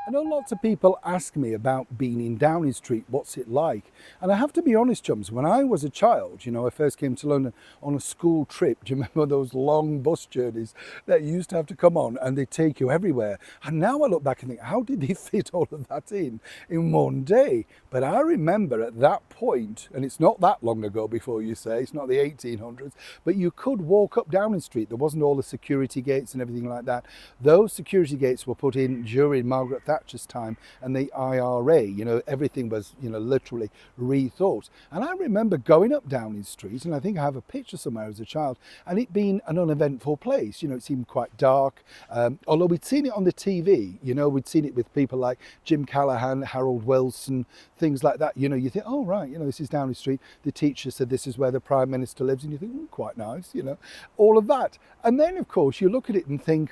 I know lots of people ask me about being in Downing Street, what's it like? And I have to be honest, chums, when I was a child, I first came to London on a school trip. Do you remember those long bus journeys that you used to have to come on and they take you everywhere? And now I look back and think, how did they fit all of that in one day? But I remember at that point, and it's not that long ago before you say, it's not the 1800s, but you could walk up Downing Street. There wasn't all the security gates and everything like that. Those security gates were put in during Margaret Thatcher's time and the IRA. Everything was, literally rethought. And I remember going up Downing Street, and I think I have a picture somewhere as a child, and it being an uneventful place. It seemed quite dark. Although we'd seen it on the TV, we'd seen it with people like Jim Callaghan, Harold Wilson, things like that. You think, oh, right, this is Downing Street. The teacher said this is where the Prime Minister lives, and you think, quite nice, all of that. And then, of course, you look at it and think,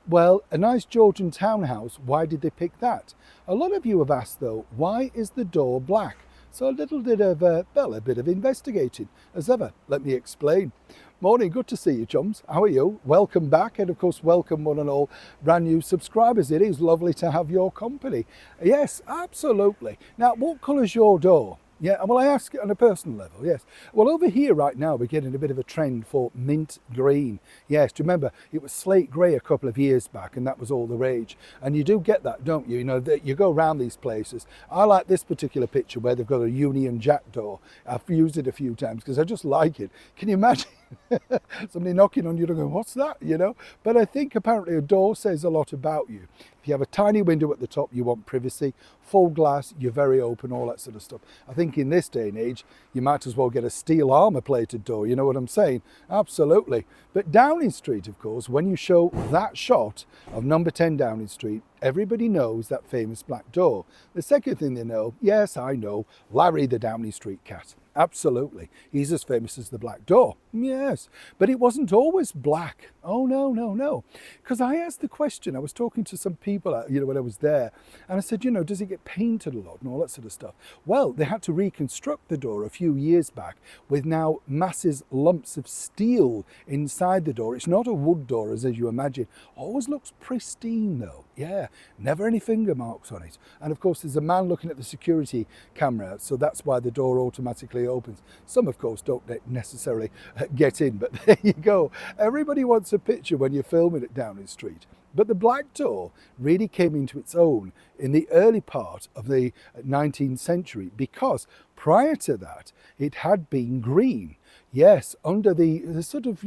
well, a nice Georgian townhouse, why did they pick that? A lot of you have asked, though, why is the door black? So a little bit of, a bit of investigating. As ever, let me explain. Morning, good to see you, chums. How are you? Welcome back, and of course, welcome one and all brand new subscribers. It is lovely to have your company. Yes, absolutely. Now, what colour's your door? Yeah, well, I ask it on a personal level, yes. Well, over here right now, we're getting a bit of a trend for mint green. Yes, do you remember, it was slate grey a couple of years back, and that was all the rage. And you do get that, don't you? You go around these places. I like this particular picture where they've got a Union Jack door. I've used it a few times because I just like it. Can you imagine? Somebody knocking on your door going, what's that? But I think apparently a door says a lot about you. If you have a tiny window at the top, you want privacy. Full glass, you're very open, all that sort of stuff. I think in this day and age, you might as well get a steel armour plated door. You know what I'm saying? Absolutely. But Downing Street, of course, when you show that shot of number 10 Downing Street, everybody knows that famous black door. The second thing they know, yes, I know, Larry the Downing Street cat. Absolutely. He's as famous as the black door. Yes. But it wasn't always black. Oh, no, no, no. Because I asked the question, I was talking to some people, when I was there, and I said, does it get painted a lot and all that sort of stuff? Well, they had to reconstruct the door a few years back with now massive lumps of steel inside the door. It's not a wood door, as you imagine. Always looks pristine, though. Yeah, never any finger marks on it. And of course, there's a man looking at the security camera, so that's why the door automatically opens. Some, of course, don't necessarily get in, but there you go. Everybody wants a picture when you're filming at Downing Street. But the black door really came into its own in the early part of the 19th century because prior to that, it had been green. Yes, under the sort of,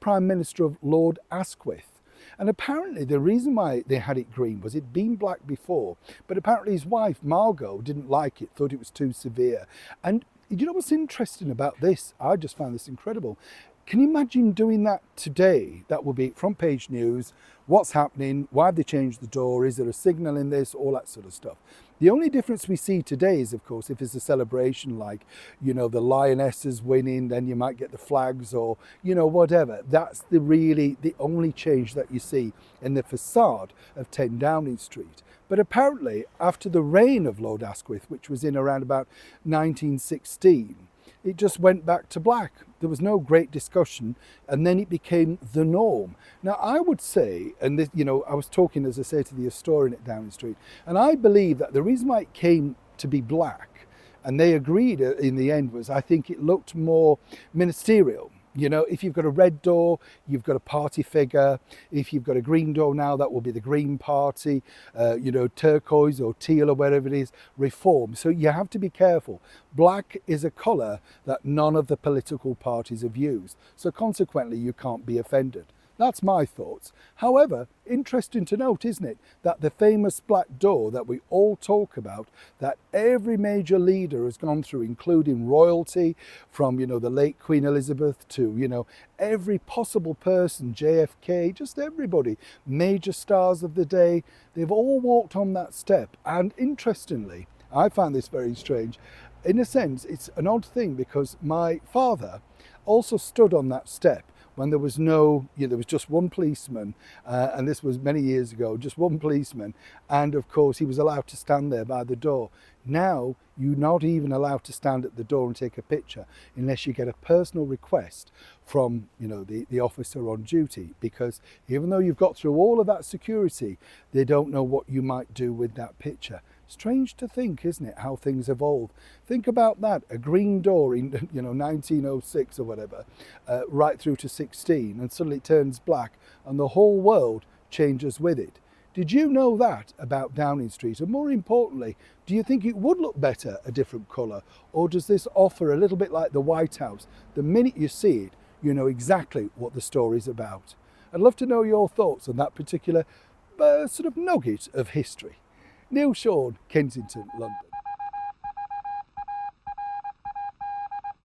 Prime Minister of Lord Asquith. And apparently the reason why they had it green was it'd been black before, but apparently his wife, Margot, didn't like it, thought it was too severe. And you know what's interesting about this? I just found this incredible. Can you imagine doing that today? That would be front page news. What's happening? Why have they changed the door? Is there a signal in this? All that sort of stuff. The only difference we see today is, of course, if it's a celebration like, the Lionesses winning, then you might get the flags or, whatever. That's the only change that you see in the facade of 10 Downing Street. But apparently, after the reign of Lord Asquith, which was in around about 1916, it just went back to black. There was no great discussion, and then it became the norm. Now, I would say, and this, I was talking, as I say, to the historian at Downing Street, and I believe that the reason why it came to be black, and they agreed in the end, was I think it looked more ministerial. If you've got a red door, you've got a party figure. If you've got a green door now, that will be the Green Party, turquoise or teal or wherever it is, Reform. So you have to be careful. Black is a colour that none of the political parties have used. So consequently, you can't be offended. That's my thoughts. However, interesting to note, isn't it, that the famous black door that we all talk about, that every major leader has gone through, including royalty, from, the late Queen Elizabeth to, every possible person, JFK, just everybody, major stars of the day, they've all walked on that step. And interestingly, I found this very strange. In a sense, it's an odd thing because my father also stood on that step when there was no, there was just one policeman, and this was many years ago, just one policeman, and of course he was allowed to stand there by the door. Now you're not even allowed to stand at the door and take a picture unless you get a personal request from the officer on duty, because even though you've got through all of that security, they don't know what you might do with that picture. Strange to think, isn't it, how things evolve. Think about that, a green door in 1906 or whatever, right through to 16, and suddenly it turns black and the whole world changes with it. Did you know that about Downing Street? And more importantly, do you think it would look better a different colour? Or does this offer a little bit like the White House? The minute you see it, you know exactly what the story's about. I'd love to know your thoughts on that particular sort of nugget of history. Neil Sean, Kensington, London.